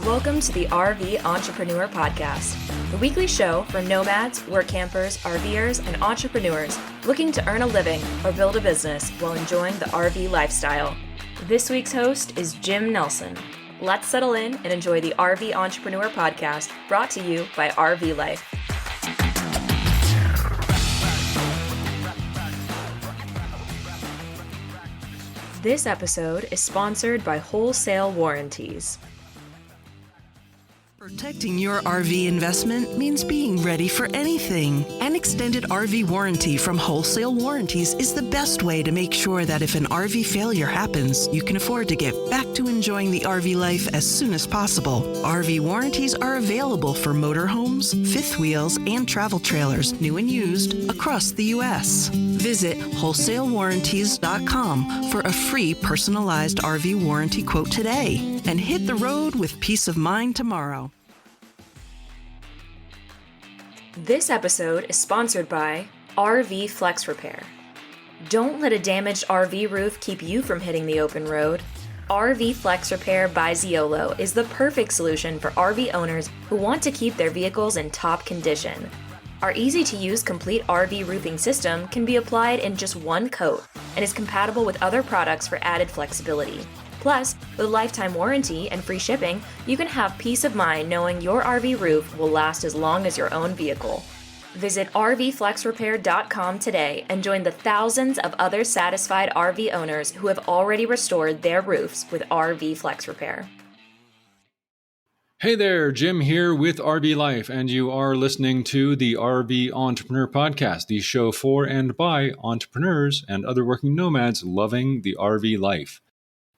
Welcome to the RV Entrepreneur Podcast, the weekly show for nomads, work campers, RVers, and entrepreneurs looking to earn a living or build a business while enjoying the RV lifestyle. This week's host is Jim Nelson. Let's settle in and enjoy the RV Entrepreneur Podcast, brought to you by RV Life. This episode is sponsored by Wholesale Warranties. Protecting your RV investment means being ready for anything. An extended RV warranty from Wholesale Warranties is the best way to make sure that if an RV failure happens, you can afford to get back to enjoying the RV life as soon as possible. RV warranties are available for motorhomes, fifth wheels, and travel trailers, new and used, across the U.S. Visit wholesalewarranties.com for a free personalized RV warranty quote today and hit the road with peace of mind tomorrow. This episode is sponsored by RV Flex Repair. Don't let a damaged RV roof keep you from hitting the open road. RV Flex Repair by Ziolo is the perfect solution for RV owners who want to keep their vehicles in top condition. Our easy-to-use complete RV roofing system can be applied in just one coat and is compatible with other products for added flexibility. Plus, with a lifetime warranty and free shipping, you can have peace of mind knowing your RV roof will last as long as your own vehicle. Visit rvflexrepair.com today and join the thousands of other satisfied RV owners who have already restored their roofs with RV Flex Repair. Hey there, Jim here with RV Life, and you are listening to the RV Entrepreneur Podcast, the show for and by entrepreneurs and other working nomads loving the RV life.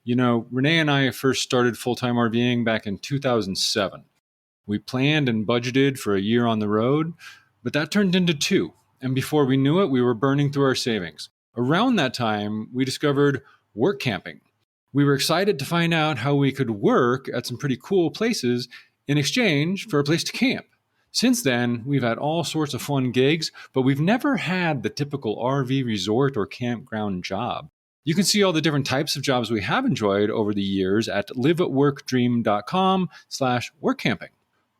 You know, Renee and I first started full-time RVing back in 2007. We planned and budgeted for a year on the road, but that turned into 2. And before we knew it, we were burning through our savings. Around that time, we discovered Workamping. We were excited to find out how we could work at some pretty cool places in exchange for a place to camp. Since then, we've had all sorts of fun gigs, but we've never had the typical RV resort or campground job. You can see all the different types of jobs we have enjoyed over the years at liveatworkdream.com/workcamping.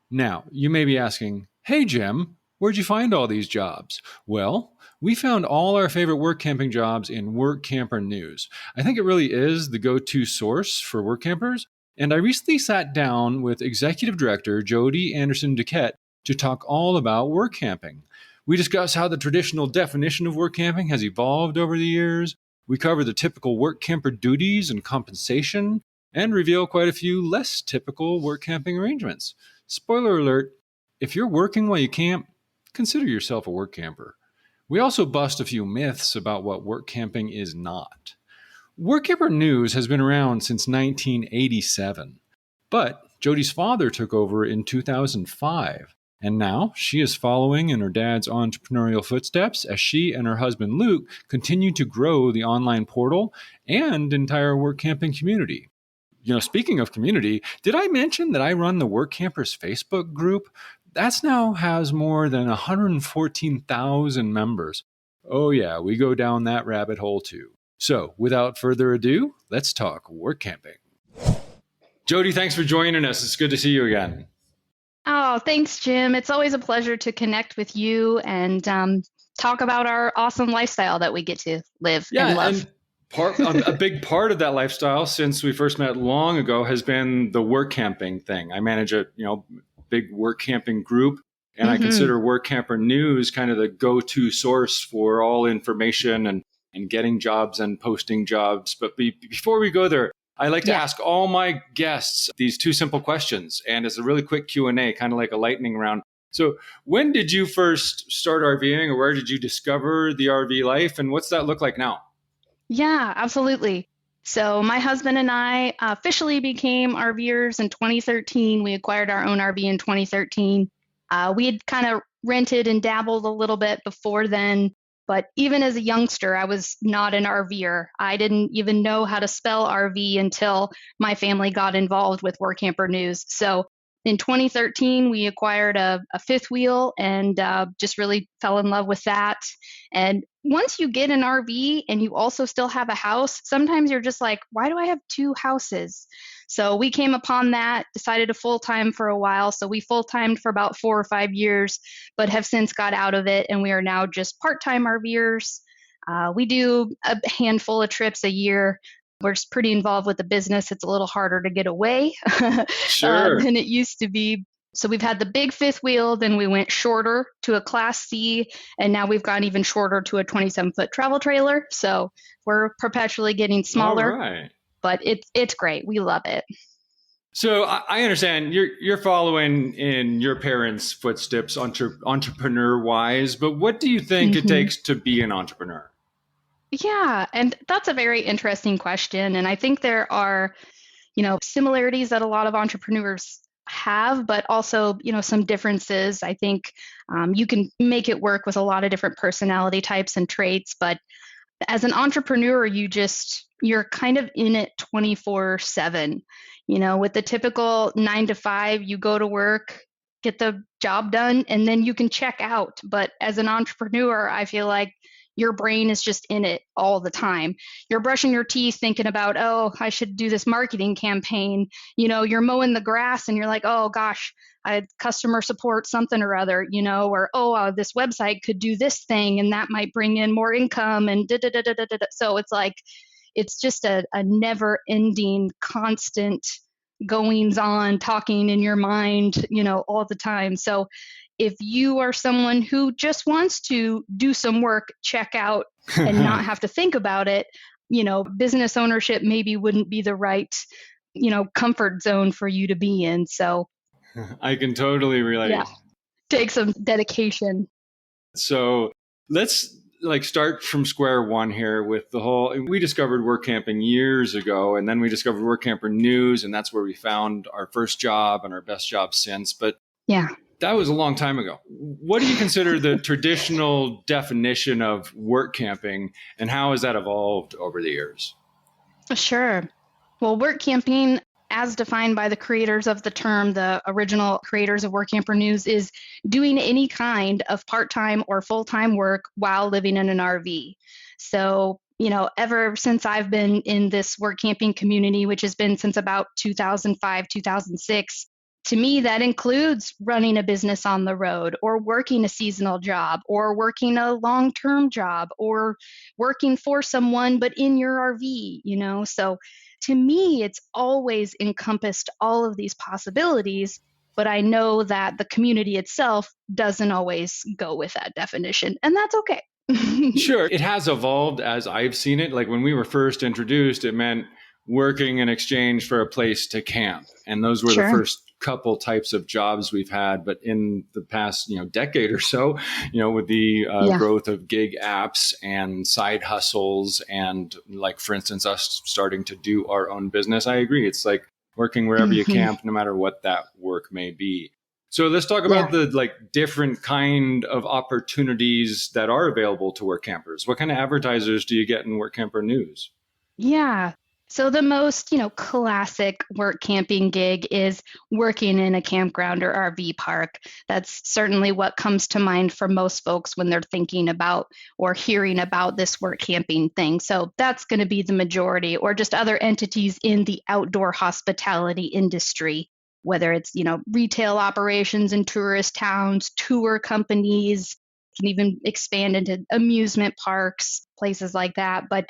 Now, you may be asking, hey Jim, where'd you find all these jobs? Well, we found all our favorite work camping jobs in Workamper News. I think it really is the go-to source for work campers, and I recently sat down with Executive Director Jody Anderson Duquette to talk all about work camping. We discuss how the traditional definition of work camping has evolved over the years. We cover the typical work camper duties and compensation, and reveal quite a few less typical work camping arrangements. Spoiler alert, if you're working while you camp, consider yourself a work camper. We also bust a few myths about what work camping is not. Workamper News has been around since 1987, but Jody's father took over in 2005. And now she is following in her dad's entrepreneurial footsteps as she and her husband Luke continue to grow the online portal and entire work camping community. You know, speaking of community, did I mention that I run the Work Campers Facebook group? That's now has more than 114,000 members. Oh yeah, we go down that rabbit hole too. So without further ado, let's talk work camping. Jody, thanks for joining us. It's good to see you again. Oh, thanks, Jim. It's always a pleasure to connect with you and talk about our awesome lifestyle that we get to live and love. And a big part of that lifestyle since we first met long ago has been the work camping thing. I manage a big work camping group, and I consider Workamper News kind of the go-to source for all information and getting jobs and posting jobs. But before we go there, I like to ask all my guests these 2 simple questions, and it's a really quick Q&A, kind of like a lightning round. So when did you first start RVing, or where did you discover the RV life, and what's that look like now? Yeah, absolutely. So my husband and I officially became RVers in 2013. We acquired our own RV in 2013. We had kind of rented and dabbled a little bit before then. But even as a youngster, I was not an RVer. I didn't even know how to spell RV until my family got involved with Workamper News. So in 2013, we acquired a fifth wheel and just really fell in love with that. And once you get an RV and you also still have a house, sometimes you're just like, why do I have two houses? So we came upon that, decided to full time for a while. So we full timed for about 4 or 5 years, but have since got out of it. And we are now just part time RVers. We do a handful of trips a year. We're just pretty involved with the business. It's a little harder to get away Sure. than it used to be. So we've had the big fifth wheel, then we went shorter to a Class C, and now we've gone even shorter to a 27-foot travel trailer. So we're perpetually getting All smaller, right. but it's great. We love it. So I understand you're following in your parents' footsteps, entrepreneur wise. But what do you think it takes to be an entrepreneur? Yeah, and that's a very interesting question. And I think there are, similarities that a lot of entrepreneurs have, but also, some differences. I think you can make it work with a lot of different personality types and traits, but as an entrepreneur, you're kind of in it 24/7. With the typical 9 to 5, you go to work, get the job done, and then you can check out. But as an entrepreneur, I feel like your brain is just in it all the time. You're brushing your teeth thinking about, oh, I should do this marketing campaign. You're mowing the grass and you're like, oh gosh, I had customer support something or other, or this website could do this thing and that might bring in more income and da da da da da da. So it's like it's just a never ending, constant goings on, talking in your mind, all the time. So if you are someone who just wants to do some work, check out, and not have to think about it, business ownership maybe wouldn't be the right, comfort zone for you to be in. So I can totally relate. yeah, take some dedication. So let's start from square one here with the whole, we discovered Workamping years ago, and then we discovered Workamper News, and that's where we found our first job and our best job since. But yeah, that was a long time ago. What do you consider the traditional definition of Workamping, and how has that evolved over the years? sure. Well, work camping, as defined by the creators of the term, the original creators of Workamper News, is doing any kind of part-time or full-time work while living in an RV. So, ever since I've been in this work camping community, which has been since about 2005, 2006, to me, that includes running a business on the road or working a seasonal job or working a long-term job or working for someone, but in your RV. So to me, it's always encompassed all of these possibilities, but I know that the community itself doesn't always go with that definition, and that's okay. Sure. It has evolved as I've seen it. Like when we were first introduced, it meant working in exchange for a place to camp. And those were the first couple types of jobs we've had. But in the past, decade or so, with the growth of gig apps and side hustles and like, for instance, us starting to do our own business, I agree. It's like working wherever you camp, no matter what that work may be. So let's talk about the different kind of opportunities that are available to work campers. What kind of advertisers do you get in Workamper News? Yeah. So the most, classic work camping gig is working in a campground or RV park. That's certainly what comes to mind for most folks when they're thinking about or hearing about this work camping thing. So that's going to be the majority, or just other entities in the outdoor hospitality industry, whether it's, retail operations in tourist towns, tour companies, can even expand into amusement parks, places like that. But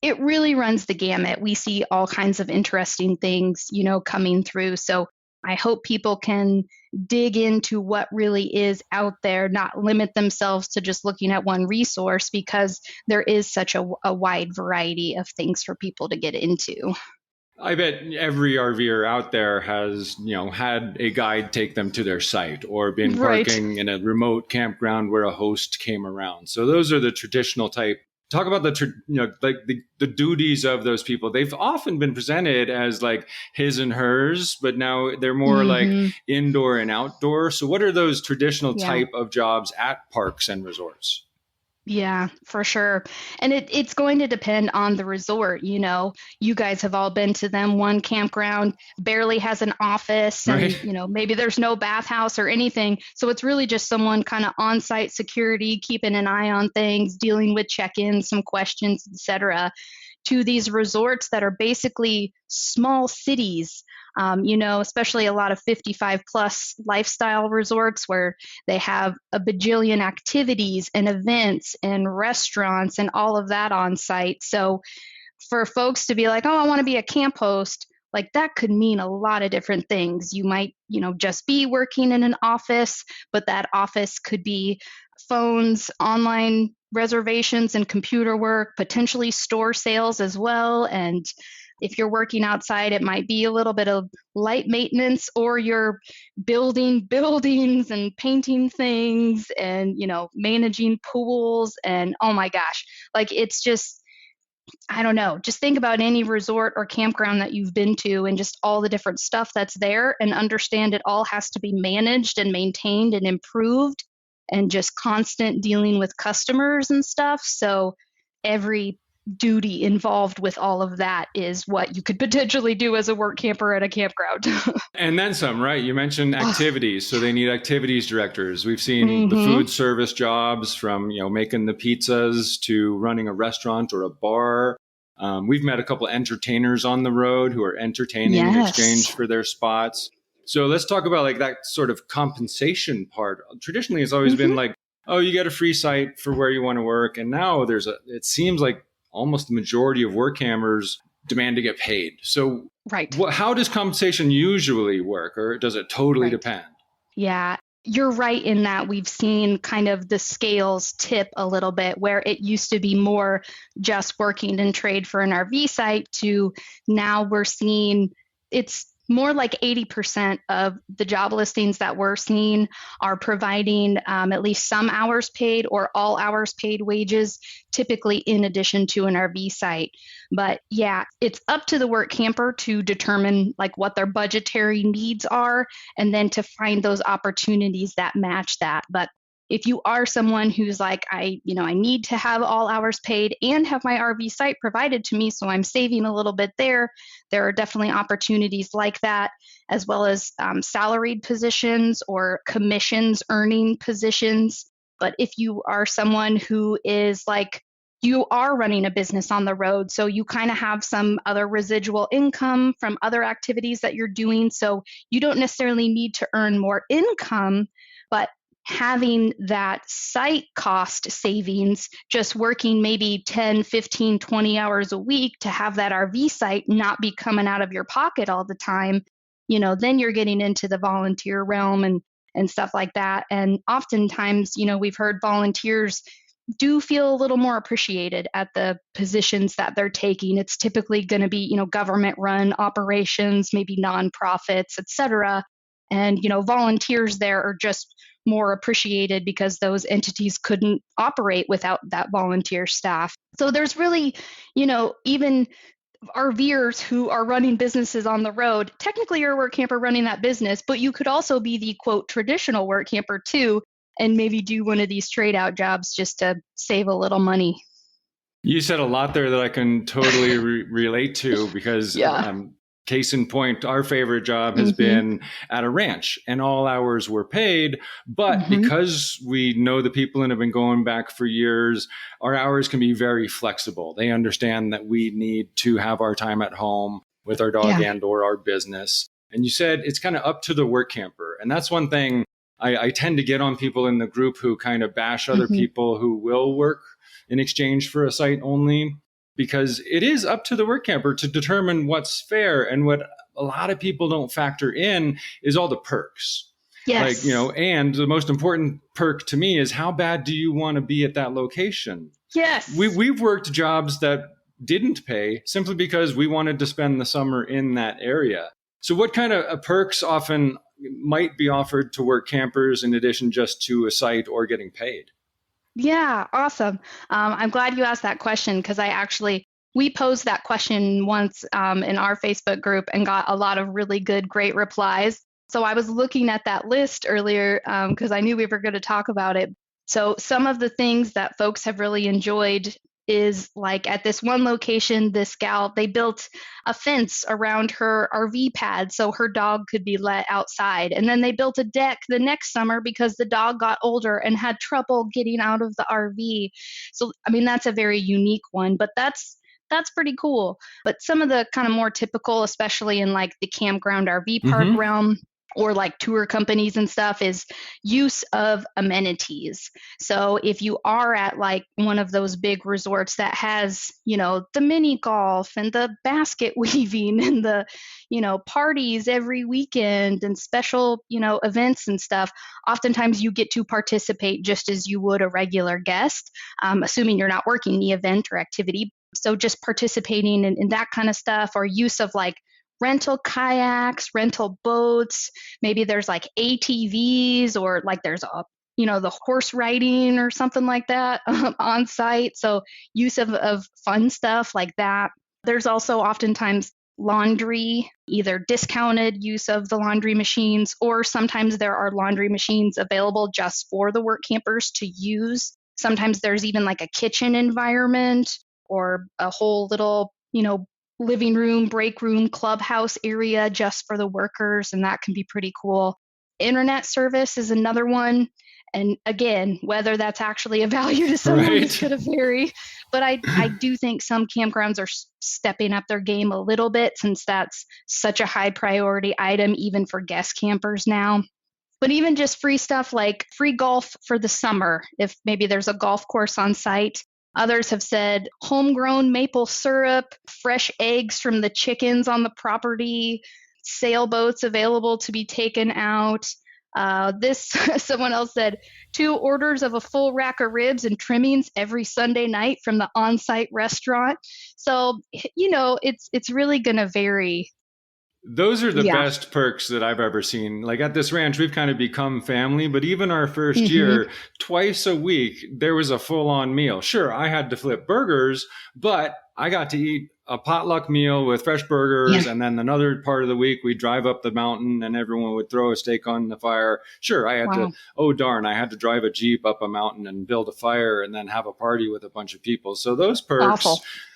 it really runs the gamut. We see all kinds of interesting things, coming through. So I hope people can dig into what really is out there, not limit themselves to just looking at one resource, because there is such a wide variety of things for people to get into. I bet every RVer out there has, had a guide take them to their site or been parking in a remote campground where a host came around. So those are the traditional type. Talk about the duties of those people. They've often been presented as like his and hers, but now they're more like indoor and outdoor. So what are those traditional type of jobs at parks and resorts? Yeah, for sure. And it's going to depend on the resort. You guys have all been to them. One campground barely has an office Right. and, maybe there's no bathhouse or anything. So it's really just someone kind of on-site security, keeping an eye on things, dealing with check-ins, some questions, etc. To these resorts that are basically small cities, especially a lot of 55 plus lifestyle resorts where they have a bajillion activities and events and restaurants and all of that on site. So for folks to be like, oh, I want to be a camp host, like that could mean a lot of different things. You might, just be working in an office, but that office could be phones, online reservations and computer work, potentially store sales as well. And if you're working outside, it might be a little bit of light maintenance, or you're building buildings and painting things and, managing pools. And oh my gosh, like it's just, I don't know, just think about any resort or campground that you've been to and just all the different stuff that's there, and understand it all has to be managed and maintained and improved, and just constant dealing with customers and stuff. So every duty involved with all of that is what you could potentially do as a work camper at a campground. And then some, right? You mentioned Oh, activities. So they need activities directors. We've seen the mm-hmm. food service jobs from, making the pizzas to running a restaurant or a bar. We've met a couple of entertainers on the road who are entertaining in Yes. exchange for their spots. So let's talk about like that sort of compensation part. Traditionally, it's always been Mm-hmm. like, oh, you get a free site for where you want to work. And now it seems like almost the majority of work campers demand to get paid. So Right. how does compensation usually work, or does it totally Right. depend? Yeah, you're right in that we've seen kind of the scales tip a little bit, where it used to be more just working in trade for an RV site to now we're seeing it's more like 80% of the job listings that we're seeing are providing at least some hours paid or all hours paid wages, typically in addition to an RV site. But yeah, it's up to the work camper to determine like what their budgetary needs are, and then to find those opportunities that match that. But if you are someone who's like, I need to have all hours paid and have my RV site provided to me, so I'm saving a little bit there, there are definitely opportunities like that, as well as salaried positions or commissions earning positions. But if you are someone who is like, you are running a business on the road, so you kind of have some other residual income from other activities that you're doing. So you don't necessarily need to earn more income, but having that site cost savings, just working maybe 10, 15, 20 hours a week to have that RV site not be coming out of your pocket all the time, then you're getting into the volunteer realm and stuff like that. And oftentimes, we've heard volunteers do feel a little more appreciated at the positions that they're taking. It's typically going to be, government run operations, maybe nonprofits, et cetera. And, volunteers there are just more appreciated because those entities couldn't operate without that volunteer staff. So there's really, even RVers who are running businesses on the road. Technically, you're a work camper running that business, but you could also be the quote traditional work camper too, and maybe do one of these trade out jobs just to save a little money. You said a lot there that I can totally relate to because, Yeah. case in point, our favorite job has Mm-hmm. been at a ranch and all hours were paid. But Mm-hmm. because we know the people and have been going back for years, our hours can be very flexible. They understand that we need to have our time at home with our dog Yeah. and or our business. And you said it's kind of up to the work camper. And that's one thing I tend to get on people in the group who kind of bash other Mm-hmm. people who will work in exchange for a site only, because it is up to the work camper to determine what's fair. And what a lot of people don't factor in is all the perks. Yes. And the most important perk to me is how bad do you want to be at that location? Yes. We've worked jobs that didn't pay simply because we wanted to spend the summer in that area. So what kind of perks often might be offered to work campers in addition just to a site or getting paid? Yeah, awesome. I'm glad you asked that question because we posed that question once in our Facebook group and got a lot of really good, great replies. So I was looking at that list earlier because I knew we were going to talk about it. So some of the things that folks have really enjoyed is like at this one location, this gal, they built a fence around her RV pad so her dog could be let outside. And then they built a deck the next summer because the dog got older and had trouble getting out of the RV. So, I mean, that's a very unique one, but that's pretty cool. But some of the kind of more typical, especially in like the campground RV park Mm-hmm. realm, or like tour companies and stuff, is use of amenities. So if you are at like one of those big resorts that has, the mini golf and the basket weaving and the, parties every weekend and special, events and stuff, oftentimes you get to participate just as you would a regular guest, assuming you're not working the event or activity. So just participating in that kind of stuff, or use of like rental kayaks, rental boats. Maybe there's like ATVs, or like there's the horse riding or something like that on site. So use of fun stuff like that. There's also oftentimes laundry, either discounted use of the laundry machines, or sometimes there are laundry machines available just for the work campers to use. Sometimes there's even like a kitchen environment or a whole little, living room, break room, clubhouse area just for the workers, and that can be pretty cool. Internet service is another one. And again, whether that's actually a value to someone is going to vary. But I do think some campgrounds are stepping up their game a little bit, since that's such a high priority item, even for guest campers now. But even just free stuff like free golf for the summer, if maybe there's a golf course on site. Others have said homegrown maple syrup, fresh eggs from the chickens on the property, sailboats available to be taken out. Someone else said 2 orders of a full rack of ribs and trimmings every Sunday night from the on-site restaurant. So, it's really going to vary. Those are the best perks that I've ever seen. Like at this ranch, we've kind of become family, but even our first year, twice a week, there was a full-on meal. Sure, I had to flip burgers, but I got to eat a potluck meal with fresh burgers. And then another part of the week, we'd drive up the mountain and everyone would throw a steak on the fire. Sure, I had I had to drive a Jeep up a mountain and build a fire and then have a party with a bunch of people. So those perks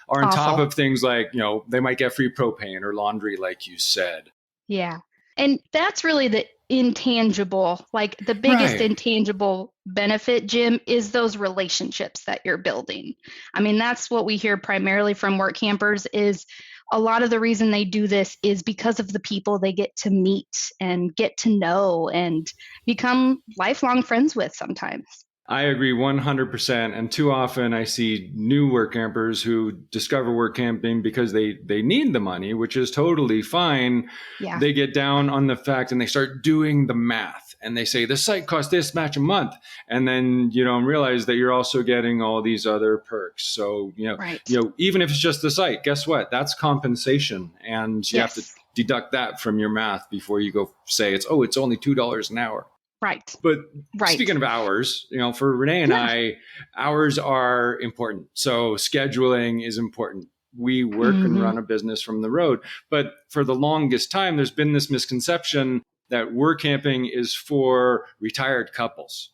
are on top of things like, they might get free propane or laundry, like you said. Yeah. And that's really the intangible, like the biggest intangible benefit, Jim, is those relationships that you're building. I mean, that's what we hear primarily from work campers, is a lot of the reason they do this is because of the people they get to meet and get to know and become lifelong friends with sometimes. I agree 100%. And too often I see new work campers who discover work camping because they need the money, which is totally fine. Yeah. They get down on the fact and they start doing the math and they say the site costs this much a month. And then you don't realize that you're also getting all these other perks. So, even if it's just the site, guess what? That's compensation. And you have to deduct that from your math before you go say it's only $2 an hour. Right. But speaking of hours, for Renee and I, hours are important. So scheduling is important. We work and run a business from the road. But for the longest time, there's been this misconception that work camping is for retired couples.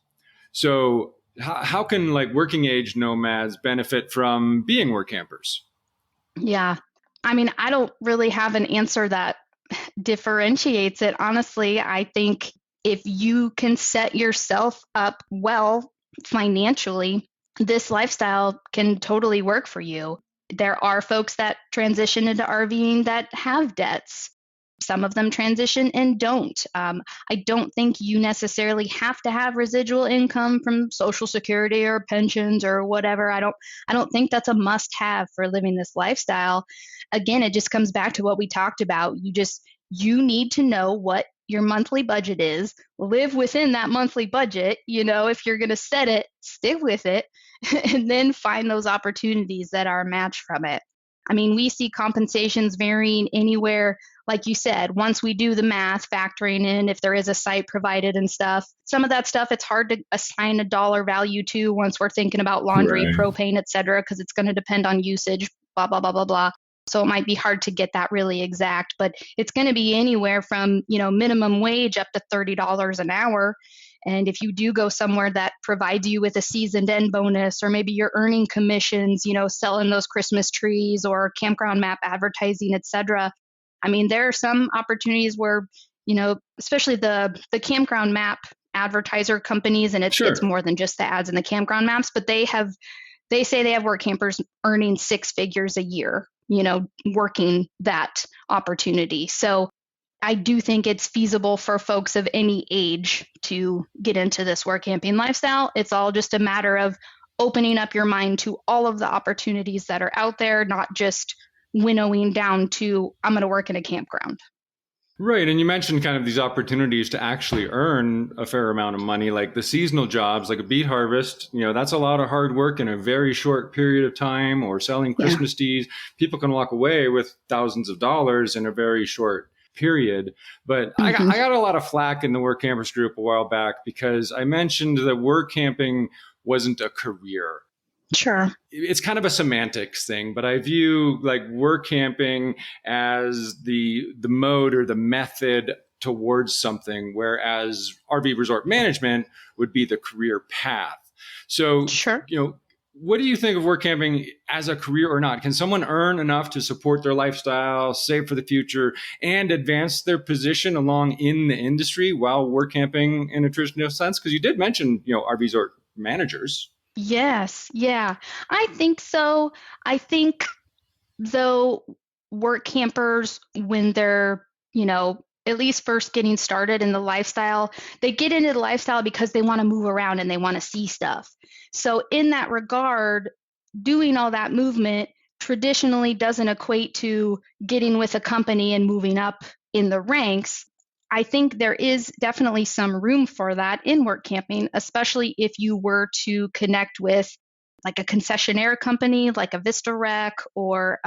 So how can like working age nomads benefit from being work campers? Yeah. I mean, I don't really have an answer that differentiates it. Honestly, I think if you can set yourself up well financially, this lifestyle can totally work for you. There are folks that transition into RVing that have debts. Some of them transition and don't. I don't think you necessarily have to have residual income from Social Security or pensions or whatever. I don't think that's a must-have for living this lifestyle. Again, it just comes back to what we talked about. You need to know what your monthly budget is, live within that monthly budget. If you're going to set it, stick with it, and then find those opportunities that are a match from it. I mean, we see compensations varying anywhere, like you said, once we do the math, factoring in if there is a site provided and stuff. Some of that stuff, it's hard to assign a dollar value to once we're thinking about laundry, propane, et cetera, because it's going to depend on usage, blah, blah, blah, blah, blah. So it might be hard to get that really exact, but it's going to be anywhere from, minimum wage up to $30 an hour. And if you do go somewhere that provides you with a seasoned end bonus, or maybe you're earning commissions, selling those Christmas trees or campground map advertising, et cetera. I mean, there are some opportunities where, especially the campground map advertiser companies, and it's Sure. more than just the ads and the campground maps, but they say they have work campers earning six figures a year, working that opportunity. So I do think it's feasible for folks of any age to get into this work camping lifestyle. It's all just a matter of opening up your mind to all of the opportunities that are out there, not just winnowing down to, I'm going to work in a campground. Right. And you mentioned kind of these opportunities to actually earn a fair amount of money, like the seasonal jobs, like a beet harvest. That's a lot of hard work in a very short period of time, or selling Christmas teas. People can walk away with thousands of dollars in a very short period. But I got a lot of flack in the Work Campers group a while back because I mentioned that work camping wasn't a career. Sure. It's kind of a semantics thing, but I view like work camping as the mode or the method towards something, whereas RV resort management would be the career path. So, Sure. What do you think of work camping as a career or not? Can someone earn enough to support their lifestyle, save for the future, and advance their position along in the industry while work camping in a traditional sense? Because you did mention, RV resort managers. Yes. Yeah. I think so. I think though work campers, when they're, at least first getting started in the lifestyle, they get into the lifestyle because they want to move around and they want to see stuff. So in that regard, doing all that movement traditionally doesn't equate to getting with a company and moving up in the ranks. I think there is definitely some room for that in work camping, especially if you were to connect with like a concessionaire company like a Vista Rec or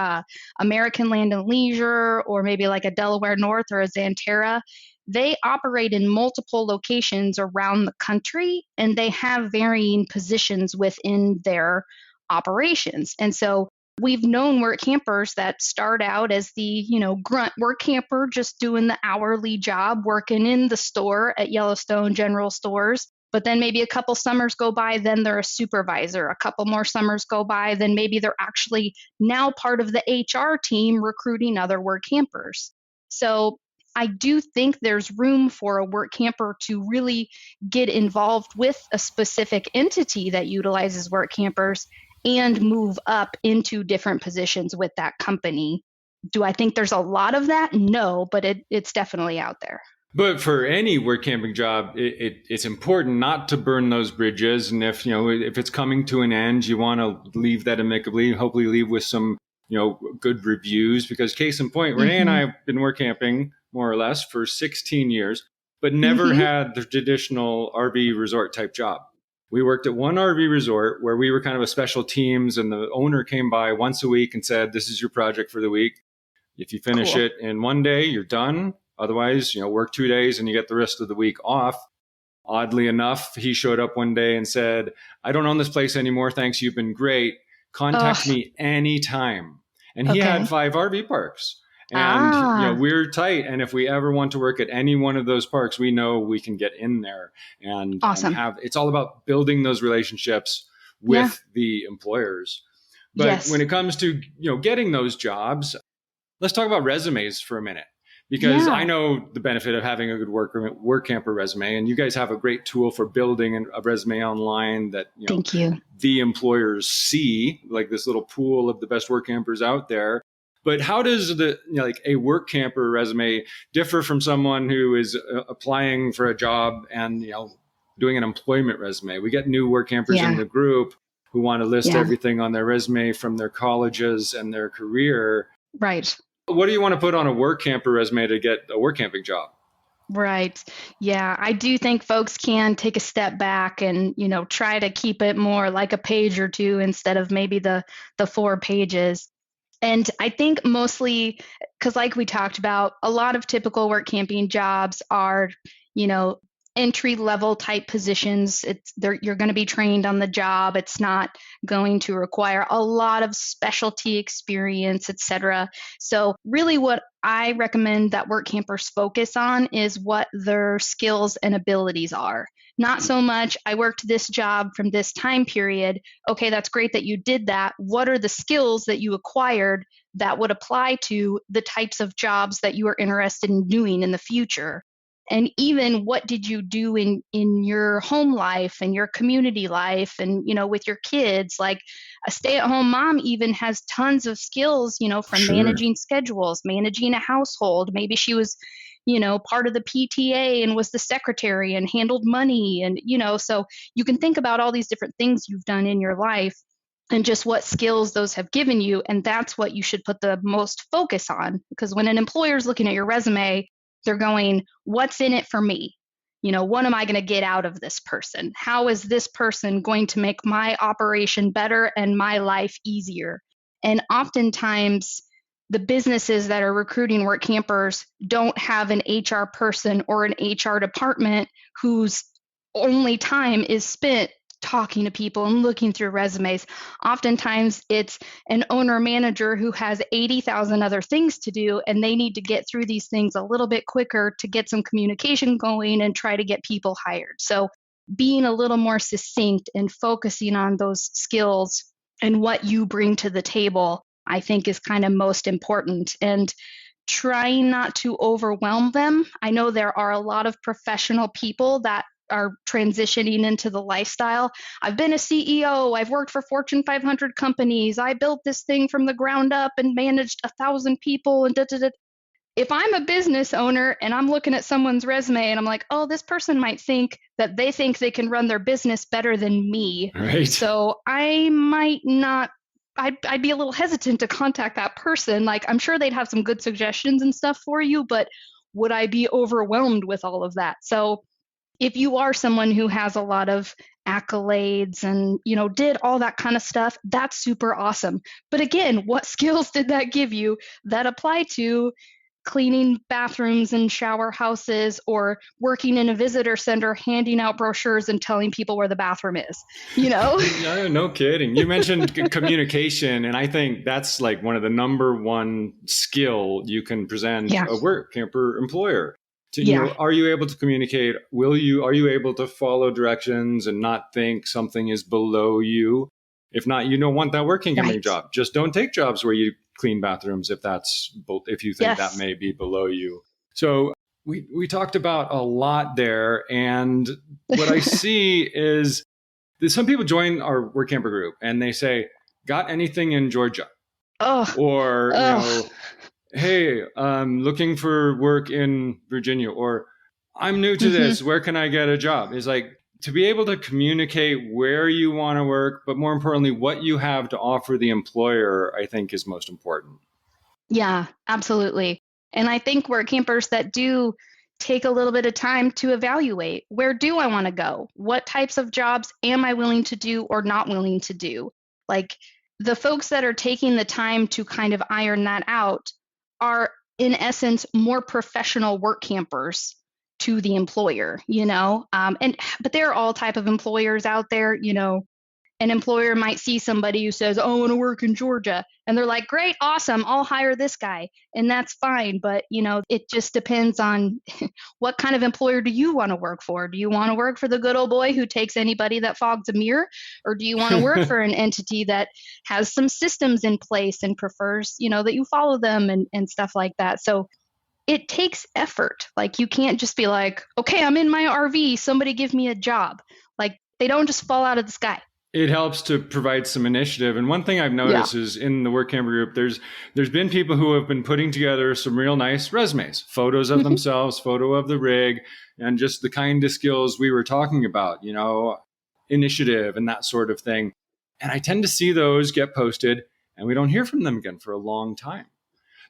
American Land and Leisure, or maybe like a Delaware North or a Xanterra. They operate in multiple locations around the country, and they have varying positions within their operations. And so we've known work campers that start out as the, grunt work camper, just doing the hourly job, working in the store at Yellowstone General Stores. But then maybe a couple summers go by, then they're a supervisor. A couple more summers go by, then maybe they're actually now part of the HR team recruiting other work campers. So I do think there's room for a work camper to really get involved with a specific entity that utilizes work campers and move up into different positions with that company. Do I think there's a lot of that? No, but it's definitely out there. But for any work camping job, it's important not to burn those bridges. And if it's coming to an end, you want to leave that amicably. Hopefully, leave with some good reviews. Because case in point, Renee and I have been work camping more or less for 16 years, but never had the traditional RV resort type job. We worked at one RV resort where we were kind of a special teams, and the owner came by once a week and said, "This is your project for the week. If you finish it in one day, you're done. Otherwise, work 2 days and you get the rest of the week off." Oddly enough, he showed up one day and said, "I don't own this place anymore. Thanks. You've been great. Contact me anytime." And he had 5 RV parks. And we're tight. And if we ever want to work at any one of those parks, we know we can get in there and it's all about building those relationships with the employers. But when it comes to, getting those jobs, let's talk about resumes for a minute. Because I know the benefit of having a good work camper resume, and you guys have a great tool for building a resume online that Thank you. The employers see, like this little pool of the best work campers out there. But how does a work camper resume differ from someone who is applying for a job and doing an employment resume? We get new work campers in the group who want to list everything on their resume from their colleges and their career. Right. What do you want to put on a work camper resume to get a work camping job? Right. Yeah, I do think folks can take a step back and, try to keep it more like a page or two instead of maybe the 4 pages. And I think mostly because like we talked about, a lot of typical work camping jobs are, entry level type positions. You're going to be trained on the job. It's not going to require a lot of specialty experience, etc. So really what I recommend that work campers focus on is what their skills and abilities are. Not so much, I worked this job from this time period. Okay, that's great that you did that. What are the skills that you acquired that would apply to the types of jobs that you are interested in doing in the future? And even what did you do in your home life and your community life and with your kids? Like a stay-at-home mom even has tons of skills, from Sure. managing schedules, managing a household. Maybe she was part of the PTA and was the secretary and handled money. And, so you can think about all these different things you've done in your life and just what skills those have given you. And that's what you should put the most focus on. Because when an employer is looking at your resume, they're going, what's in it for me? What am I going to get out of this person? How is this person going to make my operation better and my life easier? And oftentimes, the businesses that are recruiting work campers don't have an HR person or an HR department whose only time is spent talking to people and looking through resumes. Oftentimes it's an owner manager who has 80,000 other things to do, and they need to get through these things a little bit quicker to get some communication going and try to get people hired. So being a little more succinct and focusing on those skills and what you bring to the table, I think is kind of most important. And trying not to overwhelm them. I know there are a lot of professional people that are transitioning into the lifestyle. I've been a CEO. I've worked for Fortune 500 companies. I built this thing from the ground up and managed 1,000 people and da, da, da. If I'm a business owner and I'm looking at someone's resume and I'm like, oh, this person might think that they think they can run their business better than me. Right. So I might not, I'd be a little hesitant to contact that person. Like, I'm sure they'd have some good suggestions and stuff for you, but would I be overwhelmed with all of that? So if you are someone who has a lot of accolades and, did all that kind of stuff, that's super awesome. But again, what skills did that give you that apply to cleaning bathrooms and shower houses or working in a visitor center, handing out brochures and telling people where the bathroom is, No, no kidding. You mentioned communication, and I think that's like one of the number one skill you can present Yeah. a work camper employer. Yeah. Are you able to communicate? Are you able to follow directions and not think something is below you? If not, you don't want that working camping job. Just don't take jobs where you clean bathrooms if you think that may be below you. So we talked about a lot there, and what I see is that some people join our work camper group and they say, "Got anything in Georgia?" Or hey, looking for work in Virginia, or I'm new to this. Where can I get a job? It's like to be able to communicate where you want to work, but more importantly, what you have to offer the employer, I think is most important. Yeah, absolutely. And I think work campers that do take a little bit of time to evaluate, where do I want to go? What types of jobs am I willing to do or not willing to do? Like the folks that are taking the time to kind of iron that out are in essence more professional work campers to the employer, but there are all type of employers out there. An employer might see somebody who says, oh, I want to work in Georgia. And they're like, great, awesome, I'll hire this guy. And that's fine. But, it just depends on what kind of employer do you want to work for? Do you want to work for the good old boy who takes anybody that fogs a mirror? Or do you want to work for an entity that has some systems in place and prefers, that you follow them and stuff like that? So it takes effort. Like you can't just be like, okay, I'm in my RV, somebody give me a job. Like they don't just fall out of the sky. It helps to provide some initiative. And one thing I've noticed is in the work camper group, there's been people who have been putting together some real nice resumes, photos of themselves, photo of the rig, and just the kind of skills we were talking about, initiative and that sort of thing. And I tend to see those get posted and we don't hear from them again for a long time.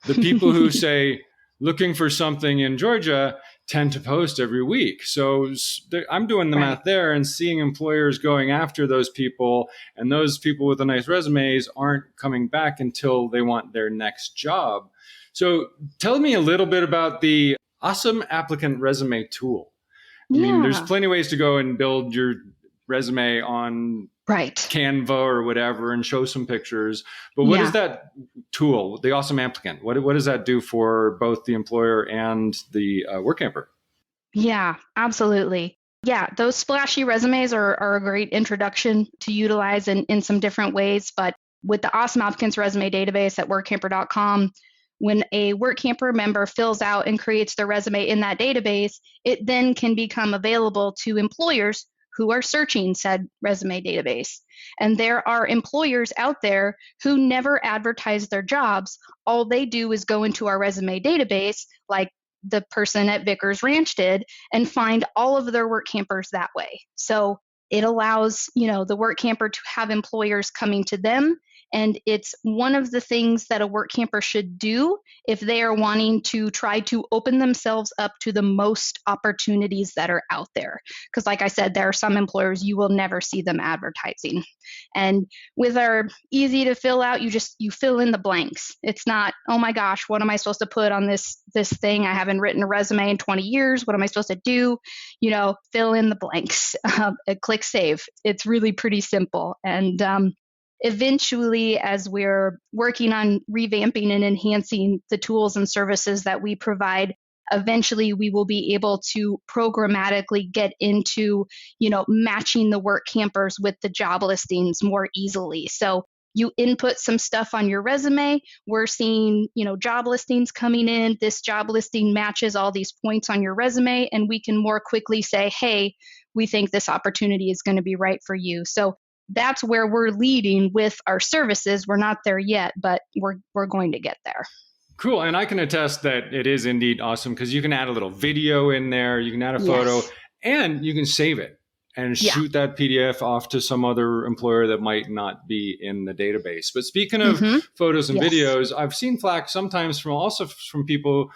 The people who say, looking for something in Georgia tend to post every week. So I'm doing the math there and seeing employers going after those people, and those people with the nice resumes aren't coming back until they want their next job. So tell me a little bit about the awesome applicant resume tool. I mean, there's Yeah. plenty of ways to go and build your resume on Right. Canva or whatever and show some pictures. But what is Yeah. that tool, the Awesome Applicant? What does that do for both the employer and the Workamper? Yeah, absolutely. Yeah, those splashy resumes are a great introduction to utilize in some different ways. But with the Awesome Applicants resume database at workamper.com, when a Workamper member fills out and creates their resume in that database, it then can become available to employers who are searching said resume database. And there are employers out there who never advertise their jobs. All they do is go into our resume database, like the person at Vickers Ranch did, and find all of their work campers that way. So it allows, the work camper to have employers coming to them. And it's one of the things that a work camper should do if they are wanting to try to open themselves up to the most opportunities that are out there. Because like I said, there are some employers you will never see them advertising. And with our easy to fill out, you fill in the blanks. It's not, oh my gosh, what am I supposed to put on this thing? I haven't written a resume in 20 years. What am I supposed to do? Fill in the blanks. Click save. It's really pretty simple. And eventually, as we're working on revamping and enhancing the tools and services that we provide, eventually we will be able to programmatically get into, matching the work campers with the job listings more easily. So you input some stuff on your resume, we're seeing, job listings coming in. This job listing matches all these points on your resume, and we can more quickly say, hey, we think this opportunity is going to be right for you. So that's where we're leading with our services. We're not there yet, but we're going to get there. Cool. And I can attest that it is indeed awesome because you can add a little video in there, you can add a photo, Yes. and you can save it and shoot that PDF off to some other employer that might not be in the database. But speaking of photos and videos, I've seen flack sometimes from people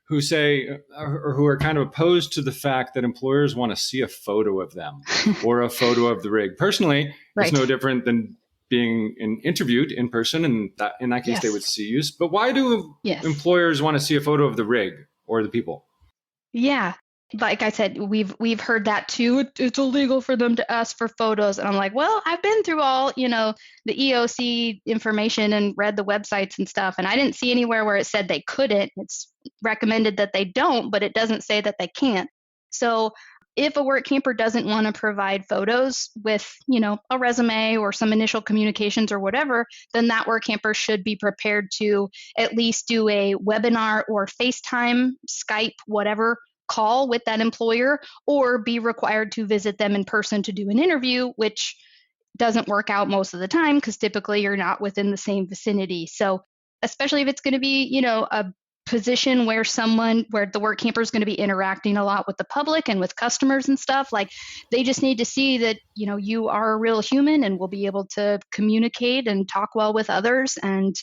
who say or who are kind of opposed to the fact that employers want to see a photo of them or a photo of the rig. Personally, it's no different than being interviewed in person, and in that case, they would see you. But why do employers want to see a photo of the rig or the people? Yeah. Like I said, we've heard that too. It's illegal for them to ask for photos. And I'm like, well, I've been through all, the EOC information and read the websites and stuff. And I didn't see anywhere where it said they couldn't. It's recommended that they don't, but it doesn't say that they can't. So if a work camper doesn't want to provide photos with, a resume or some initial communications or whatever, then that work camper should be prepared to at least do a webinar or FaceTime, Skype, whatever call with that employer, or be required to visit them in person to do an interview, which doesn't work out most of the time because typically you're not within the same vicinity. So especially if it's going to be, a position where the work camper is going to be interacting a lot with the public and with customers and stuff, like they just need to see that, you are a real human and will be able to communicate and talk well with others. And,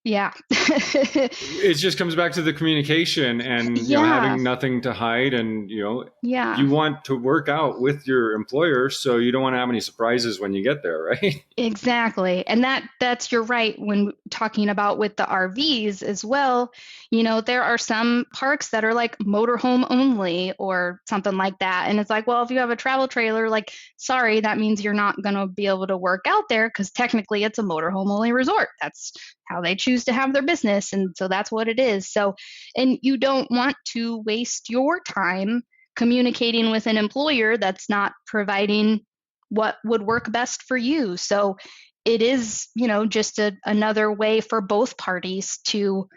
yeah. It just comes back to the communication and having nothing to hide, and you want to work out with your employer, so you don't want to have any surprises when you get there, right? Exactly. And that's you're right when talking about with the RVs as well. There are some parks that are like motorhome only or something like that. And it's like, well, if you have a travel trailer, like, sorry, that means you're not going to be able to work out there because technically it's a motorhome only resort. That's how they choose to have their business. And so that's what it is. So, and you don't want to waste your time communicating with an employer that's not providing what would work best for you. So it is, just another way for both parties to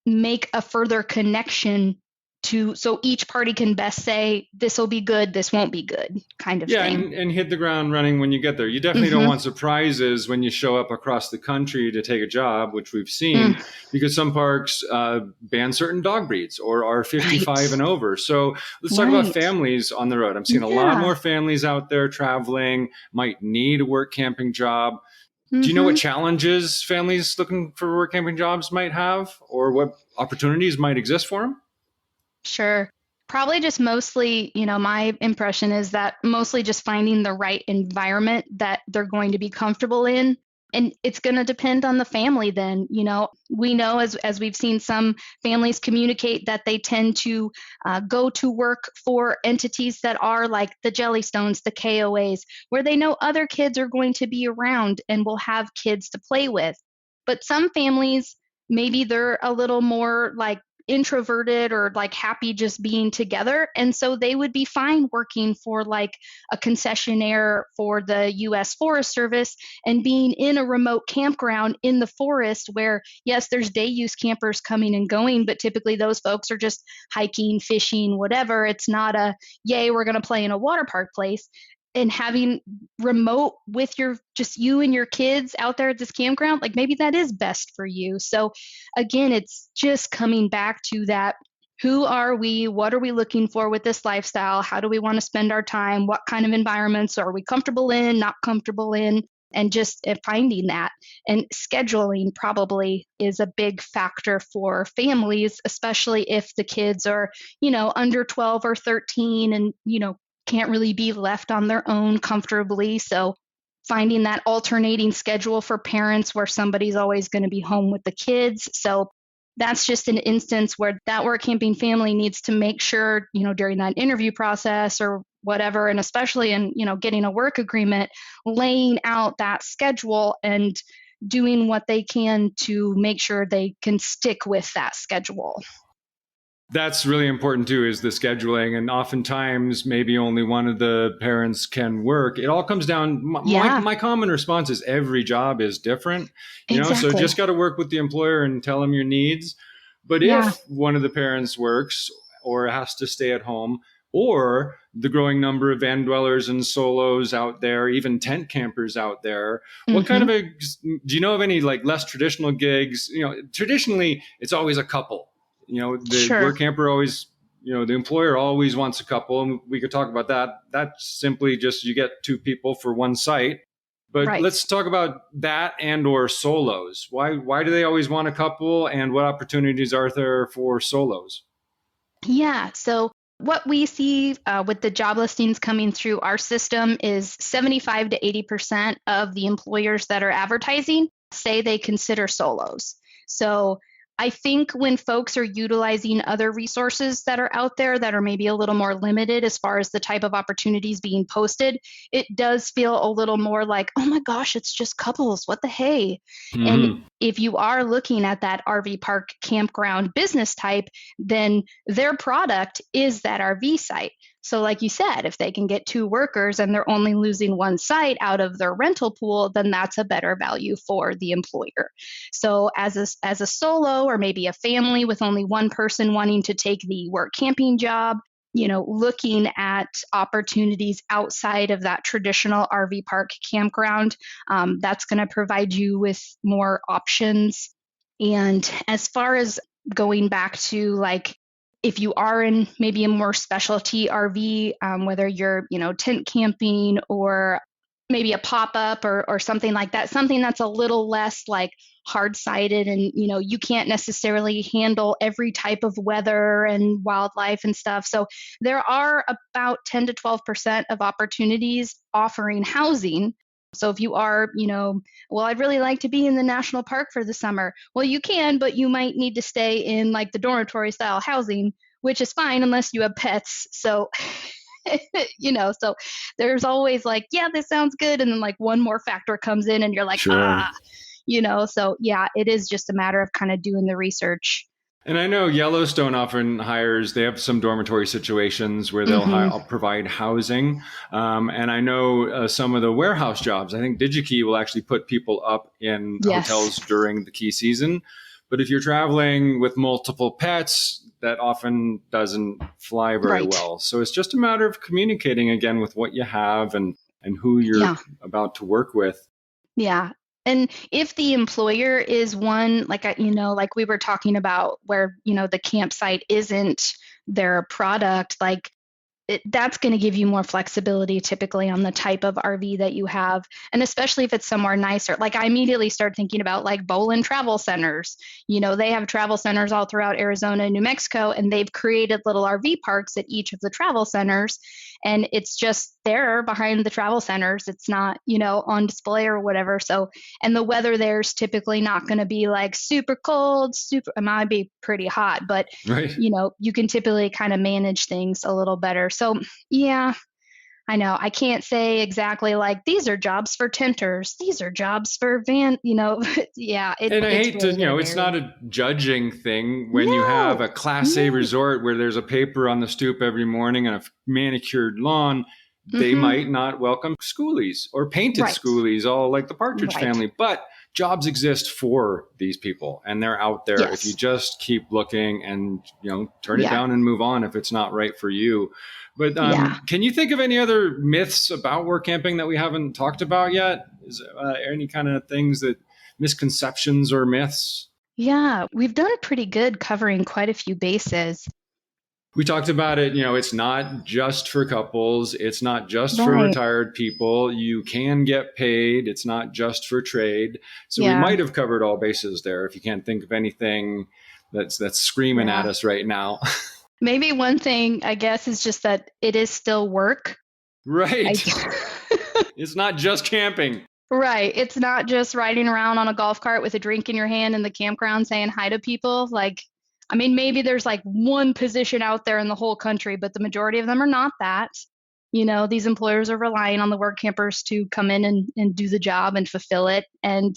make a further connection so each party can best say, this will be good, this won't be good, kind of thing. And hit the ground running when you get there. You definitely don't want surprises when you show up across the country to take a job, which we've seen, because some parks ban certain dog breeds or are 55 and over. So let's talk about families on the road. I'm seeing a lot more families out there traveling, might need a work camping job. Do you know what challenges families looking for work camping jobs might have, or what opportunities might exist for them? Sure. Probably just mostly, my impression is that mostly just finding the right environment that they're going to be comfortable in. And it's going to depend on the family then. We know as we've seen some families communicate that they tend to go to work for entities that are like the Jellystones, the KOAs, where they know other kids are going to be around and will have kids to play with. But some families, maybe they're a little more like introverted or like happy just being together. And so they would be fine working for like a concessionaire for the US Forest Service and being in a remote campground in the forest where, yes, there's day use campers coming and going, but typically those folks are just hiking, fishing, whatever. It's not a, yay, we're going to play in a water park place. And having remote with just you and your kids out there at this campground, like maybe that is best for you. So again, it's just coming back to that. Who are we? What are we looking for with this lifestyle? How do we want to spend our time? What kind of environments are we comfortable in, not comfortable in? And just finding that. And scheduling probably is a big factor for families, especially if the kids are, under 12 or 13 and, can't really be left on their own comfortably. So finding that alternating schedule for parents where somebody's always going to be home with the kids. So that's just an instance where that work camping family needs to make sure, during that interview process or whatever, and especially in, getting a work agreement, laying out that schedule and doing what they can to make sure they can stick with that schedule. That's really important too, is the scheduling. And oftentimes maybe only one of the parents can work. It all comes down. My common response is every job is different, Exactly. So just got to work with the employer and tell them your needs. But if one of the parents works or has to stay at home, or the growing number of van dwellers and solos out there, even tent campers out there, what kind of do you know of any like less traditional gigs? Traditionally it's always a couple. The work camper always, the employer always wants a couple, and we could talk about that. That's simply just you get two people for one site. But let's talk about that and or solos. Why do they always want a couple, and what opportunities are there for solos? Yeah. So what we see with the job listings coming through our system is 75 to 80% of the employers that are advertising say they consider solos. So I think when folks are utilizing other resources that are out there that are maybe a little more limited as far as the type of opportunities being posted, it does feel a little more like, oh my gosh, it's just couples. What the hey? Mm-hmm. And if you are looking at that RV park campground business type, then their product is that RV site. So like you said, if they can get two workers and they're only losing one site out of their rental pool, then that's a better value for the employer. So as a solo or maybe a family with only one person wanting to take the work camping job, looking at opportunities outside of that traditional RV park campground, that's going to provide you with more options. And as far as going back to like, if you are in maybe a more specialty RV, whether you're, tent camping or maybe a pop-up or something like that, something that's a little less like hard-sided and, you can't necessarily handle every type of weather and wildlife and stuff. So there are about 10 to 12% of opportunities offering housing. So if you are, well, I'd really like to be in the national park for the summer. Well, you can, but you might need to stay in like the dormitory style housing, which is fine unless you have pets. So, so there's always like, yeah, this sounds good. And then like one more factor comes in and you're like, sure. So yeah, it is just a matter of kind of doing the research. And I know Yellowstone often they have some dormitory situations where they'll provide housing. And I know some of the warehouse jobs, I think DigiKey will actually put people up in hotels during the key season. But if you're traveling with multiple pets, that often doesn't fly very well. So it's just a matter of communicating again with what you have and who you're about to work with. Yeah. And if the employer is one, like, like we were talking about where, the campsite isn't their product, like that's going to give you more flexibility typically on the type of RV that you have. And especially if it's somewhere nicer, like I immediately start thinking about like Bolin travel centers. They have travel centers all throughout Arizona and New Mexico, and they've created little RV parks at each of the travel centers. And it's just, there behind the travel centers. It's not, on display or whatever. So, and the weather there's typically not going to be like super cold, it might be pretty hot, but Right. you can typically kind of manage things a little better. So, yeah, I know I can't say exactly like these are jobs for tenters, these are jobs for yeah. And I It's hate to, really going to it's vary. not a judging thing when you have No, a Class A no. resort where there's a paper on the stoop every morning and a manicured lawn. They Hmm. might not welcome schoolies or painted Right, schoolies, all like the Partridge right. Family, but jobs exist for these people and they're out there if you Yes. just keep looking and, turn it Yeah. down and move on if it's not right for you. But Yeah. can you think of any other myths about work camping that we haven't talked about yet? Is any kind of things that misconceptions or myths? Yeah. We've done pretty good covering quite a few bases. We talked about it, it's not just for couples, it's not just for Right. retired people. You can get paid, it's not just for trade. So we Yeah. might have covered all bases there if you can't think of anything that's screaming at Yeah. us right now. Maybe one thing, I guess, is just that it is still work. I, Right. It's not just camping. right. It's not just riding around on a golf cart with a drink in your hand in the campground saying hi to people. Like, I mean, maybe there's like one position out there in the whole country, but the majority of them are not that. These employers are relying on the work campers to come in and do the job and fulfill it. And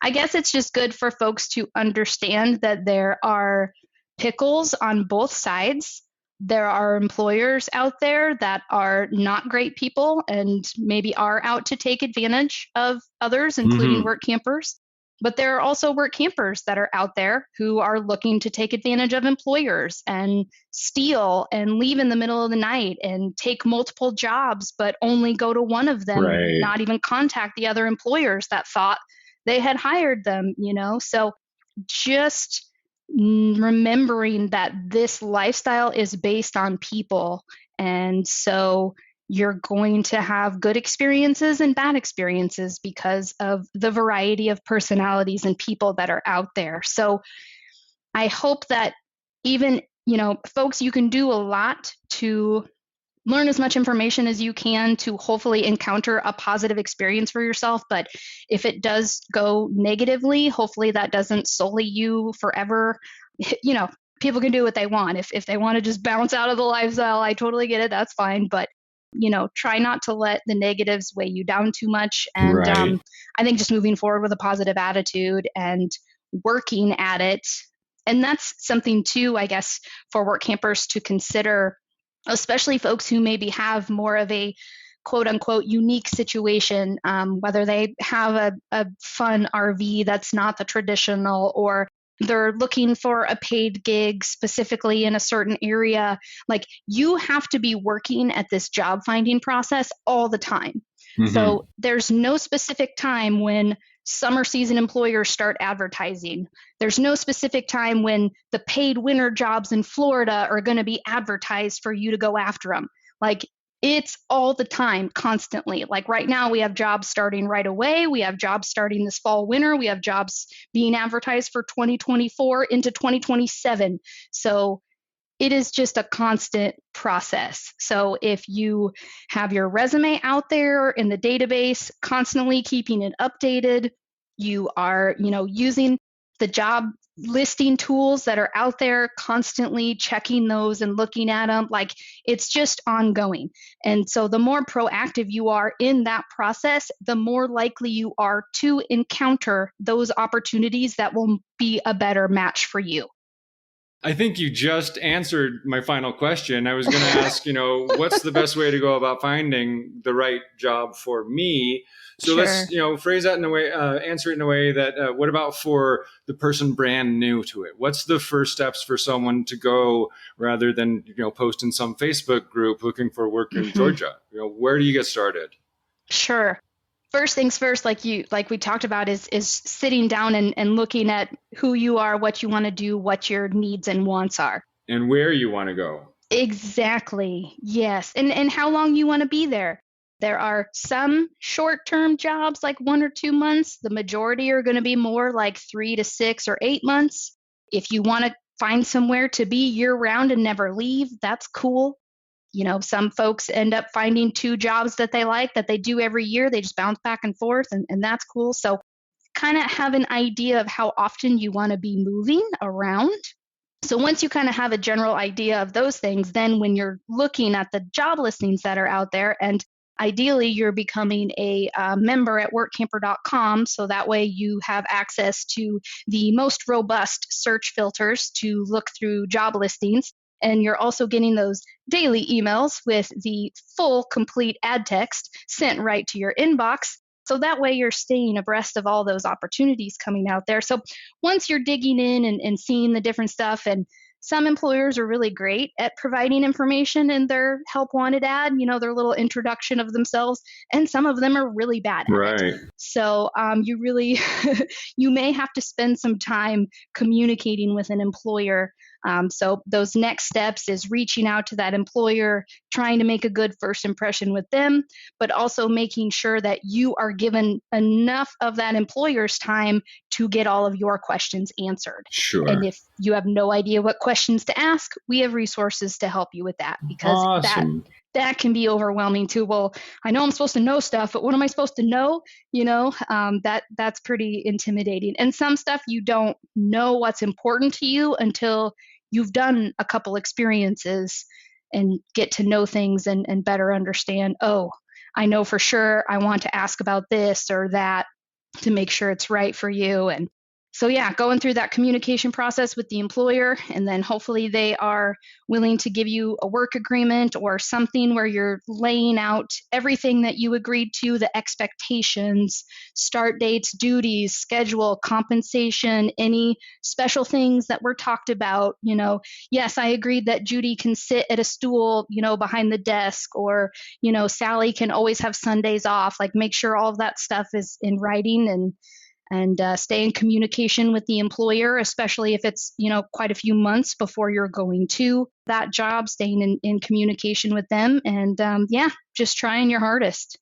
I guess it's just good for folks to understand that there are pickles on both sides. There are employers out there that are not great people and maybe are out to take advantage of others, including Mm-hmm. work campers. But there are also work campers that are out there who are looking to take advantage of employers and steal and leave in the middle of the night and take multiple jobs, but only go to one of them and Right. not even contact the other employers that thought they had hired them. So just remembering that this lifestyle is based on people. And so you're going to have good experiences and bad experiences because of the variety of personalities and people that are out there. So I hope that even, folks, you can do a lot to learn as much information as you can to hopefully encounter a positive experience for yourself. But if it does go negatively, hopefully that doesn't sully you forever. You know, People can do what they want. If they want to just bounce out of the lifestyle, I totally get it. That's fine. But try not to let the negatives weigh you down too much. And Right. I think just moving forward with a positive attitude and working at it. And that's something too, I guess, for work campers to consider, especially folks who maybe have more of a quote unquote unique situation, whether they have a fun RV that's not the traditional, or they're looking for a paid gig specifically in a certain area. Like, you have to be working at this job finding process all the time. Mm-hmm. So there's no specific time when summer season employers start advertising. There's no specific time when the paid winter jobs in Florida are going to be advertised for you to go after them. Like, it's all the time, constantly. Like right now, we have jobs starting right away. We have jobs starting this fall, winter. We have jobs being advertised for 2024 into 2027. So it is just a constant process. So if you have your resume out there in the database, constantly keeping it updated, you are, using the job listing tools that are out there, constantly checking those and looking at them, like, it's just ongoing. And so the more proactive you are in that process, the more likely you are to encounter those opportunities that will be a better match for you. I think you just answered my final question. I was going to ask, what's the best way to go about finding the right job for me? So let's, Sure. phrase that in a way, answer it in a way that, what about for the person brand new to it? What's the first steps for someone to go rather than, post in some Facebook group looking for work in Mhm. Georgia? Where do you get started? Sure. First things first, like we talked about, is sitting down and looking at who you are, what you want to do, what your needs and wants are. And where you want to go? Exactly. Yes. And how long you want to be there. There are some short-term jobs like 1 or 2 months. The majority are going to be more like 3 to 6 or 8 months. If you want to find somewhere to be year round and never leave, that's cool. Some folks end up finding 2 jobs that they like that they do every year. They just bounce back and forth, and that's cool. So kind of have an idea of how often you want to be moving around. So once you kind of have a general idea of those things, then when you're looking at the job listings that are out there, and ideally you're becoming a member at workamper.com, so that way you have access to the most robust search filters to look through job listings. And you're also getting those daily emails with the full, complete ad text sent right to your inbox. So that way you're staying abreast of all those opportunities coming out there. So once you're digging in and seeing the different stuff, and some employers are really great at providing information in their help wanted ad, their little introduction of themselves, and some of them are really bad at it. So you really, you may have to spend some time communicating with an employer. So those next steps is reaching out to that employer, trying to make a good first impression with them, but also making sure that you are given enough of that employer's time to get all of your questions answered. Sure. And if you have no idea what questions to ask, we have resources to help you with that, because awesome. that can be overwhelming too. Well, I know I'm supposed to know stuff, but what am I supposed to know? That's pretty intimidating. And some stuff you don't know what's important to you until you've done a couple experiences and get to know things and better understand, oh, I know for sure I want to ask about this or that to make sure it's right for you. And so, yeah, going through that communication process with the employer, and then hopefully they are willing to give you a work agreement or something where you're laying out everything that you agreed to, the expectations, start dates, duties, schedule, compensation, any special things that were talked about. Yes, I agreed that Judy can sit at a stool, behind the desk, or, Sally can always have Sundays off. Like, make sure all of that stuff is in writing, and stay in communication with the employer, especially if it's, quite a few months before you're going to that job, staying in communication with them, and just trying your hardest.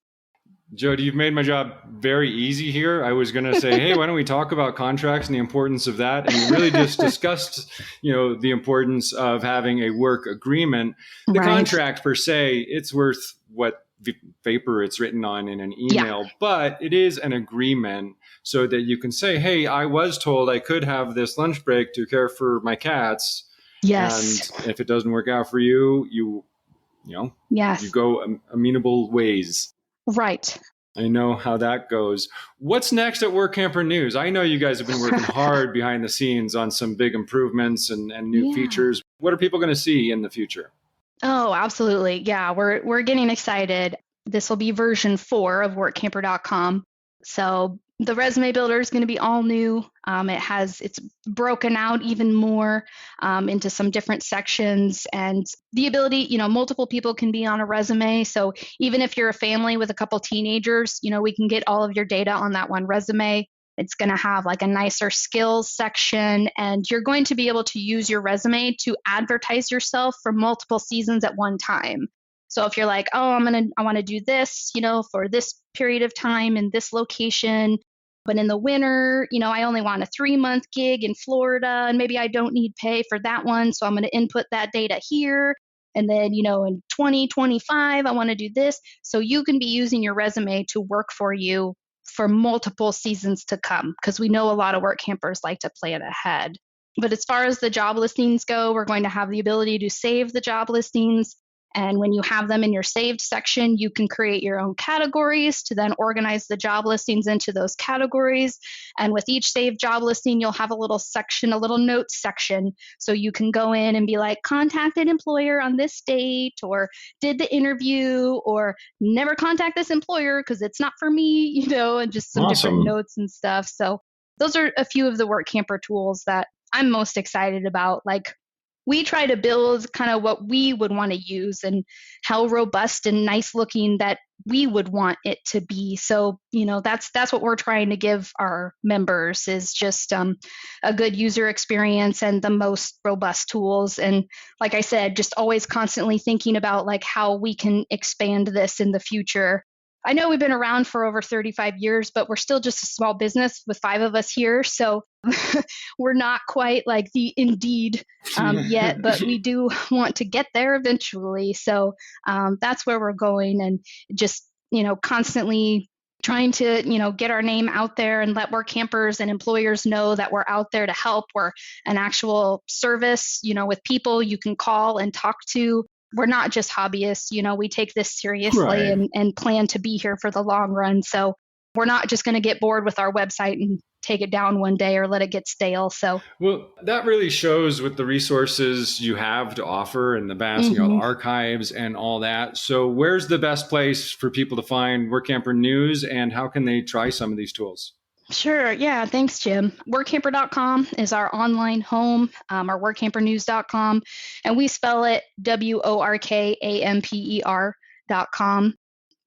Jody, you've made my job very easy here. I was going to say, hey, why don't we talk about contracts and the importance of that? And you really just discussed, the importance of having a work agreement. The contract per se, it's worth what paper it's written on in an email, but it is an agreement so that you can say, hey, I was told I could have this lunch break to care for my cats. Yes. And if it doesn't work out for you, you go amenable ways. Right. I know how that goes. What's next at Workamper News? I know you guys have been working hard behind the scenes on some big improvements and new features. What are people going to see in the future? Oh, absolutely. Yeah, we're getting excited. This will be version 4 of workamper.com. So the resume builder is going to be all new. It's broken out even more into some different sections, and the ability, multiple people can be on a resume. So even if you're a family with a couple teenagers, we can get all of your data on that one resume. It's going to have like a nicer skills section, and you're going to be able to use your resume to advertise yourself for multiple seasons at one time. So if you're like, oh, I want to do this, for this period of time in this location, but in the winter, I only want a 3-month gig in Florida, and maybe I don't need pay for that one, so I'm going to input that data here. And then, in 2025, I want to do this. So you can be using your resume to work for you for multiple seasons to come, because we know a lot of work campers like to plan ahead. But as far as the job listings go, we're going to have the ability to save the job listings. And when you have them in your saved section, you can create your own categories to then organize the job listings into those categories. And with each saved job listing, you'll have a little section, a little notes section. So you can go in and be like, contacted employer on this date, or did the interview, or never contact this employer because it's not for me, and just some different notes and stuff. So those are a few of the Workamper tools that I'm most excited about. Like, we try to build kind of what we would want to use and how robust and nice looking that we would want it to be. So, that's what we're trying to give our members, is just a good user experience and the most robust tools. And like I said, just always constantly thinking about like how we can expand this in the future. I know we've been around for over 35 years, but we're still just a small business with 5 of us here. So we're not quite like the Indeed yet, but we do want to get there eventually. So that's where we're going, and just, constantly trying to, get our name out there and let work campers and employers know that we're out there to help. We're an actual service, with people you can call and talk to. We're not just hobbyists, we take this seriously Right. and plan to be here for the long run. So we're not just going to get bored with our website and take it down one day or let it get stale. So, Well, that really shows with the resources you have to offer and the vast, mhm. archives and all that. So where's the best place for people to find Workamper news, and how can they try some of these tools? Sure. Yeah. Thanks, Jim. Workamper.com is our online home, our workampernews.com, and we spell it WORKAMPER.com.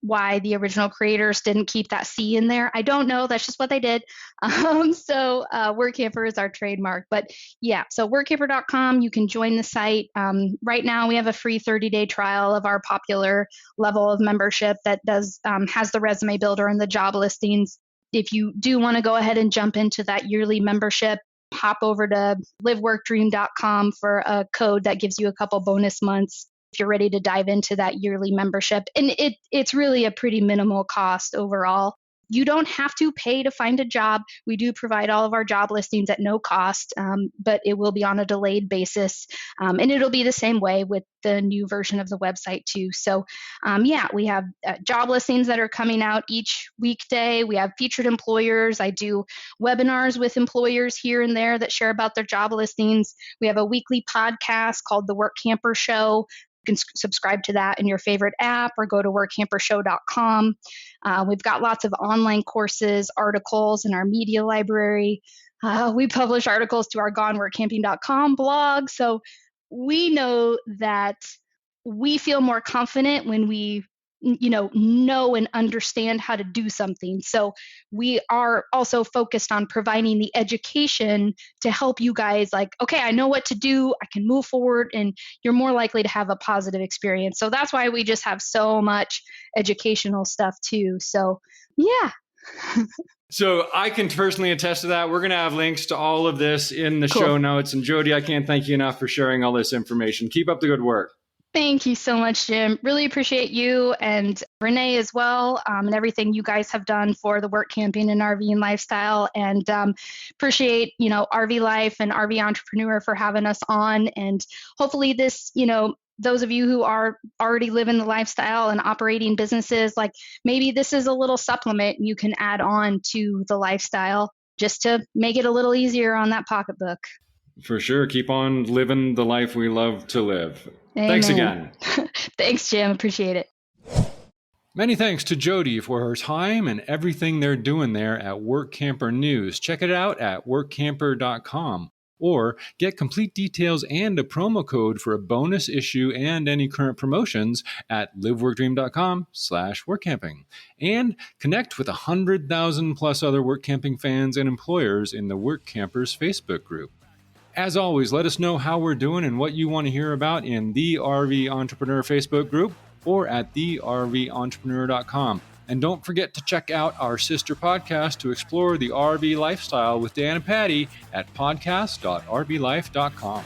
Why the original creators didn't keep that C in there, I don't know. That's just what they did. Workamper is our trademark. But yeah, so workamper.com, you can join the site. Right now, we have a free 30-day trial of our popular level of membership that has the resume builder and the job listings. If you do want to go ahead and jump into that yearly membership, hop over to liveworkdream.com for a code that gives you a couple bonus months if you're ready to dive into that yearly membership. And it's really a pretty minimal cost overall. You don't have to pay to find a job. We do provide all of our job listings at no cost, but it will be on a delayed basis. And it'll be the same way with the new version of the website too. So we have job listings that are coming out each weekday. We have featured employers. I do webinars with employers here and there that share about their job listings. We have a weekly podcast called The Workamper Show. You can subscribe to that in your favorite app or go to workampershow.com. We've got lots of online courses, articles in our media library. We publish articles to our goneworkcamping.com blog. So we know that we feel more confident when we know and understand how to do something. So we are also focused on providing the education to help you guys okay, I know what to do, I can move forward, and you're more likely to have a positive experience. So that's why we just have so much educational stuff too. So yeah. So I can personally attest to that. We're going to have links to all of this in the Cool. show notes. And Jody, I can't thank you enough for sharing all this information. Keep up the good work. Thank you so much, Jim. Really appreciate you and Renee as well, and everything you guys have done for the work camping and RVing lifestyle. And appreciate, RV Life and RV Entrepreneur for having us on. And hopefully this, those of you who are already living the lifestyle and operating businesses, maybe this is a little supplement you can add on to the lifestyle just to make it a little easier on that pocketbook. For sure. Keep on living the life we love to live. Amen. Thanks again. Thanks, Jim. Appreciate it. Many thanks to Jody for her time and everything they're doing there at Workamper News. Check it out at workamper.com or get complete details and a promo code for a bonus issue and any current promotions at liveworkdream.com/workcamping. And connect with 100,000 plus other work camping fans and employers in the Work Campers Facebook group. As always, let us know how we're doing and what you want to hear about in the RV Entrepreneur Facebook group or at therventrepreneur.com. And don't forget to check out our sister podcast to explore the RV lifestyle with Dan and Patty at podcast.rvlife.com.